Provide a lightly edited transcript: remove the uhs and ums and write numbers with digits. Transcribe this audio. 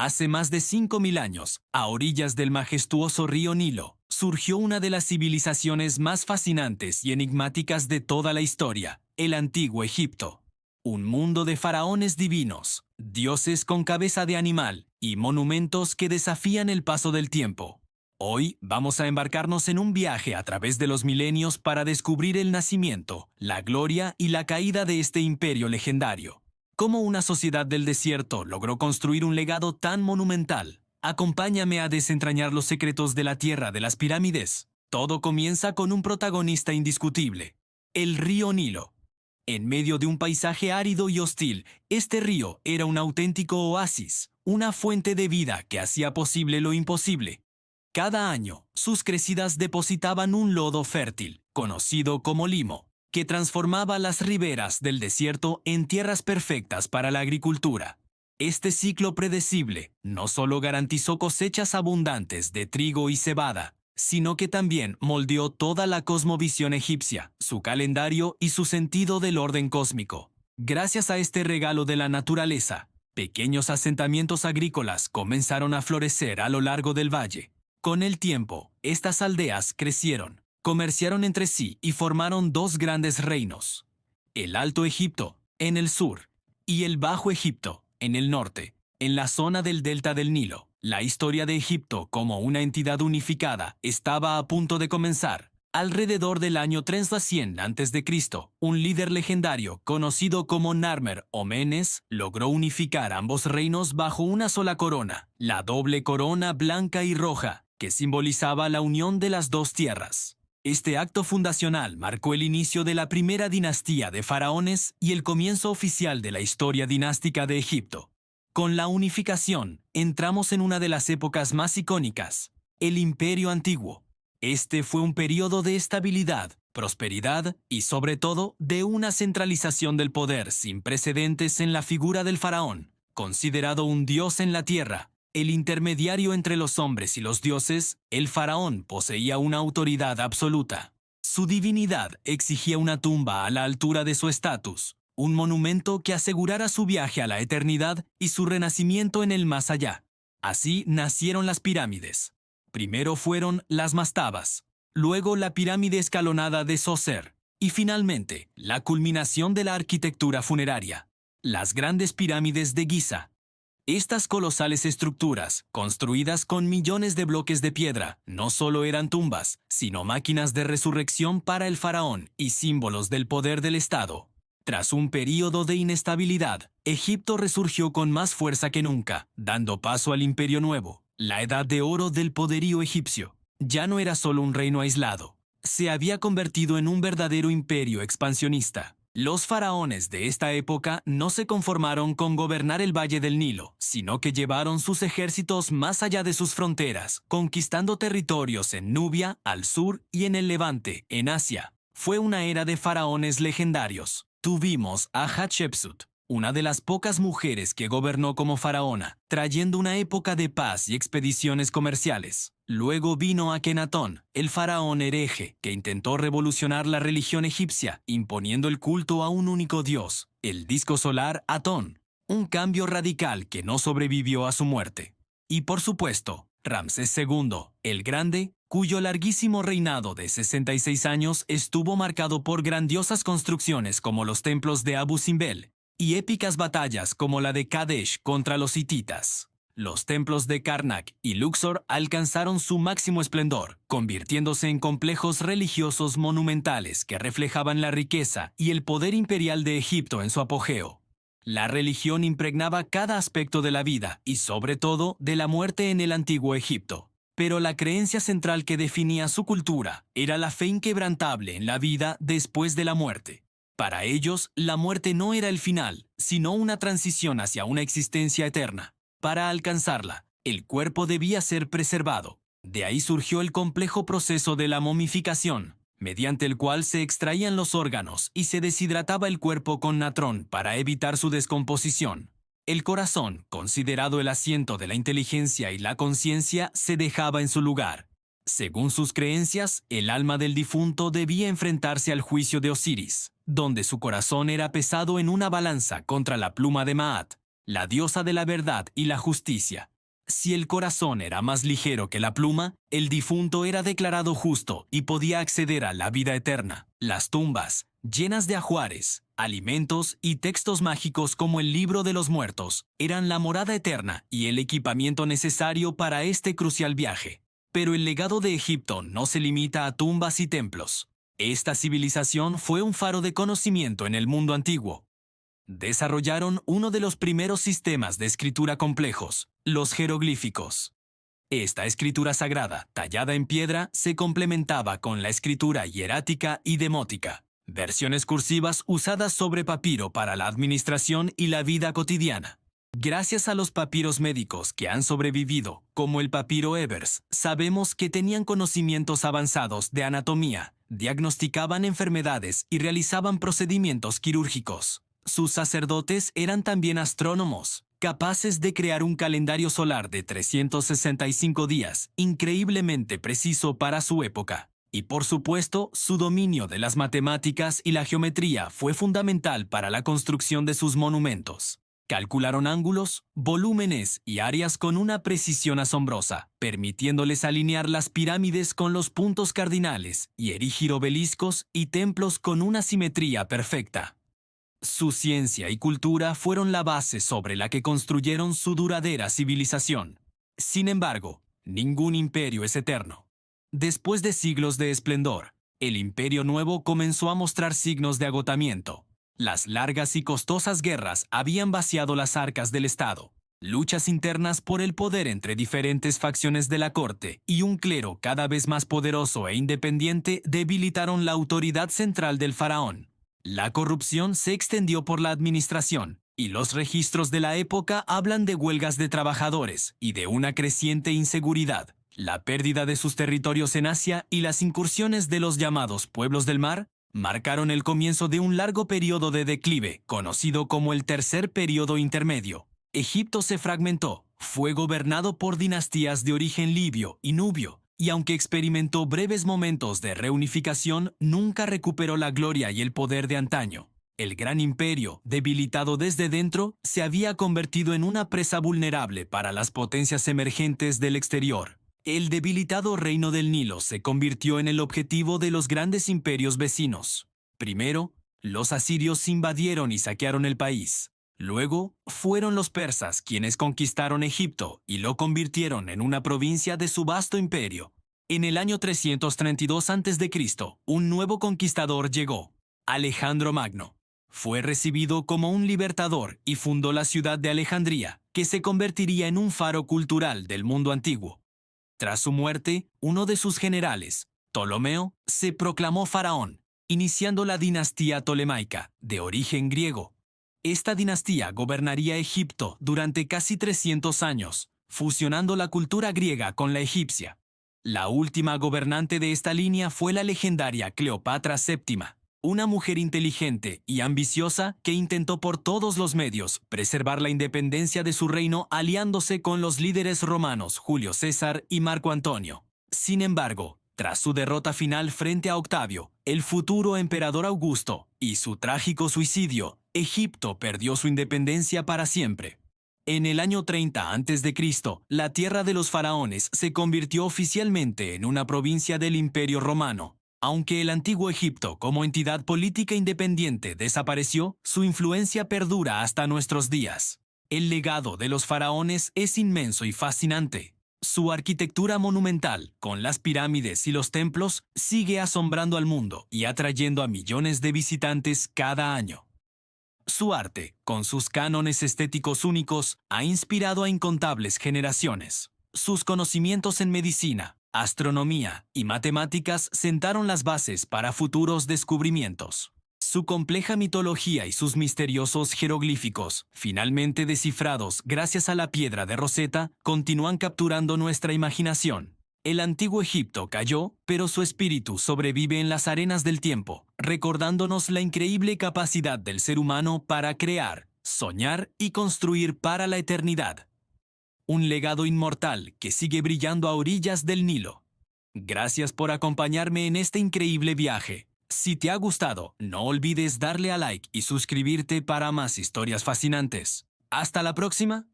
Hace más de 5.000 años, a orillas del majestuoso río Nilo, surgió una de las civilizaciones más fascinantes y enigmáticas de toda la historia, el Antiguo Egipto. Un mundo de faraones divinos, dioses con cabeza de animal y monumentos que desafían el paso del tiempo. Hoy vamos a embarcarnos en un viaje a través de los milenios para descubrir el nacimiento, la gloria y la caída de este imperio legendario. ¿Cómo una sociedad del desierto logró construir un legado tan monumental? Acompáñame a desentrañar los secretos de la tierra de las pirámides. Todo comienza con un protagonista indiscutible: el río Nilo. En medio de un paisaje árido y hostil, este río era un auténtico oasis, una fuente de vida que hacía posible lo imposible. Cada año, sus crecidas depositaban un lodo fértil, conocido como limo, que transformaba las riberas del desierto en tierras perfectas para la agricultura. Este ciclo predecible no solo garantizó cosechas abundantes de trigo y cebada, sino que también moldeó toda la cosmovisión egipcia, su calendario y su sentido del orden cósmico. Gracias a este regalo de la naturaleza, pequeños asentamientos agrícolas comenzaron a florecer a lo largo del valle. Con el tiempo, estas aldeas crecieron, comerciaron entre sí y formaron dos grandes reinos: el Alto Egipto, en el sur, y el Bajo Egipto, en el norte. En la zona del delta del Nilo, la historia de Egipto como una entidad unificada estaba a punto de comenzar. Alrededor del año 300 a.C., un líder legendario conocido como Narmer o Menes logró unificar ambos reinos bajo una sola corona, la doble corona blanca y roja, que simbolizaba la unión de las dos tierras. Este acto fundacional marcó el inicio de la primera dinastía de faraones y el comienzo oficial de la historia dinástica de Egipto. Con la unificación, entramos en una de las épocas más icónicas: el Imperio Antiguo. Este fue un periodo de estabilidad, prosperidad y, sobre todo, de una centralización del poder sin precedentes en la figura del faraón, considerado un dios en la tierra. El intermediario entre los hombres y los dioses, el faraón poseía una autoridad absoluta. Su divinidad exigía una tumba a la altura de su estatus, un monumento que asegurara su viaje a la eternidad y su renacimiento en el más allá. Así nacieron las pirámides. Primero fueron las mastabas, luego la pirámide escalonada de Zoser, y finalmente la culminación de la arquitectura funeraria: las grandes pirámides de Giza. Estas colosales estructuras, construidas con millones de bloques de piedra, no solo eran tumbas, sino máquinas de resurrección para el faraón y símbolos del poder del Estado. Tras un período de inestabilidad, Egipto resurgió con más fuerza que nunca, dando paso al Imperio Nuevo, la edad de oro del poderío egipcio. Ya no era solo un reino aislado, se había convertido en un verdadero imperio expansionista. Los faraones de esta época no se conformaron con gobernar el Valle del Nilo, sino que llevaron sus ejércitos más allá de sus fronteras, conquistando territorios en Nubia, al sur, y en el Levante, en Asia. Fue una era de faraones legendarios. Tuvimos a Hatshepsut, una de las pocas mujeres que gobernó como faraona, trayendo una época de paz y expediciones comerciales. Luego vino Akenatón, el faraón hereje, que intentó revolucionar la religión egipcia, imponiendo el culto a un único dios, el disco solar Atón, un cambio radical que no sobrevivió a su muerte. Y por supuesto, Ramsés II, el Grande, cuyo larguísimo reinado de 66 años estuvo marcado por grandiosas construcciones como los templos de Abu Simbel y épicas batallas como la de Kadesh contra los hititas. Los templos de Karnak y Luxor alcanzaron su máximo esplendor, convirtiéndose en complejos religiosos monumentales que reflejaban la riqueza y el poder imperial de Egipto en su apogeo. La religión impregnaba cada aspecto de la vida y, sobre todo, de la muerte en el Antiguo Egipto. Pero la creencia central que definía su cultura era la fe inquebrantable en la vida después de la muerte. Para ellos, la muerte no era el final, sino una transición hacia una existencia eterna. Para alcanzarla, el cuerpo debía ser preservado. De ahí surgió el complejo proceso de la momificación, mediante el cual se extraían los órganos y se deshidrataba el cuerpo con natrón para evitar su descomposición. El corazón, considerado el asiento de la inteligencia y la conciencia, se dejaba en su lugar. Según sus creencias, el alma del difunto debía enfrentarse al juicio de Osiris, donde su corazón era pesado en una balanza contra la pluma de Maat. la diosa de la verdad y la justicia. Si el corazón era más ligero que la pluma, el difunto era declarado justo y podía acceder a la vida eterna. Las tumbas, llenas de ajuares, alimentos y textos mágicos como el libro de los muertos, eran la morada eterna y el equipamiento necesario para este crucial viaje. Pero el legado de Egipto no se limita a tumbas y templos. Esta civilización fue un faro de conocimiento en el mundo antiguo. Desarrollaron uno de los primeros sistemas de escritura complejos, los jeroglíficos. Esta escritura sagrada, tallada en piedra, se complementaba con la escritura hierática y demótica, versiones cursivas usadas sobre papiro para la administración y la vida cotidiana. Gracias a los papiros médicos que han sobrevivido, como el papiro Ebers, sabemos que tenían conocimientos avanzados de anatomía, diagnosticaban enfermedades y realizaban procedimientos quirúrgicos. Sus sacerdotes eran también astrónomos, capaces de crear un calendario solar de 365 días, increíblemente preciso para su época. Y por supuesto, su dominio de las matemáticas y la geometría fue fundamental para la construcción de sus monumentos. Calcularon ángulos, volúmenes y áreas con una precisión asombrosa, permitiéndoles alinear las pirámides con los puntos cardinales y erigir obeliscos y templos con una simetría perfecta. Su ciencia y cultura fueron la base sobre la que construyeron su duradera civilización. Sin embargo, ningún imperio es eterno. Después de siglos de esplendor, el Imperio Nuevo comenzó a mostrar signos de agotamiento. Las largas y costosas guerras habían vaciado las arcas del Estado. Luchas internas por el poder entre diferentes facciones de la corte y un clero cada vez más poderoso e independiente debilitaron la autoridad central del faraón. La corrupción se extendió por la administración, y los registros de la época hablan de huelgas de trabajadores y de una creciente inseguridad. La pérdida de sus territorios en Asia y las incursiones de los llamados pueblos del mar marcaron el comienzo de un largo periodo de declive, conocido como el Tercer Período Intermedio. Egipto se fragmentó, fue gobernado por dinastías de origen libio y nubio, y aunque experimentó breves momentos de reunificación, nunca recuperó la gloria y el poder de antaño. El gran imperio, debilitado desde dentro, se había convertido en una presa vulnerable para las potencias emergentes del exterior. El debilitado reino del Nilo se convirtió en el objetivo de los grandes imperios vecinos. Primero, los asirios invadieron y saquearon el país. Luego, fueron los persas quienes conquistaron Egipto y lo convirtieron en una provincia de su vasto imperio. En el año 332 a.C., un nuevo conquistador llegó, Alejandro Magno. Fue recibido como un libertador y fundó la ciudad de Alejandría, que se convertiría en un faro cultural del mundo antiguo. Tras su muerte, uno de sus generales, Ptolomeo, se proclamó faraón, iniciando la dinastía tolemaica, de origen griego. Esta dinastía gobernaría Egipto durante casi 300 años, fusionando la cultura griega con la egipcia. La última gobernante de esta línea fue la legendaria Cleopatra VII, una mujer inteligente y ambiciosa que intentó por todos los medios preservar la independencia de su reino aliándose con los líderes romanos Julio César y Marco Antonio. Sin embargo, tras su derrota final frente a Octavio, el futuro emperador Augusto, y su trágico suicidio, Egipto perdió su independencia para siempre. En el año 30 a.C., la tierra de los faraones se convirtió oficialmente en una provincia del Imperio Romano. Aunque el antiguo Egipto como entidad política independiente desapareció, su influencia perdura hasta nuestros días. El legado de los faraones es inmenso y fascinante. Su arquitectura monumental, con las pirámides y los templos, sigue asombrando al mundo y atrayendo a millones de visitantes cada año. Su arte, con sus cánones estéticos únicos, ha inspirado a incontables generaciones. Sus conocimientos en medicina, astronomía y matemáticas sentaron las bases para futuros descubrimientos. Su compleja mitología y sus misteriosos jeroglíficos, finalmente descifrados gracias a la piedra de Rosetta, continúan capturando nuestra imaginación. El antiguo Egipto cayó, pero su espíritu sobrevive en las arenas del tiempo, recordándonos la increíble capacidad del ser humano para crear, soñar y construir para la eternidad. Un legado inmortal que sigue brillando a orillas del Nilo. Gracias por acompañarme en este increíble viaje. Si te ha gustado, no olvides darle a like y suscribirte para más historias fascinantes. Hasta la próxima.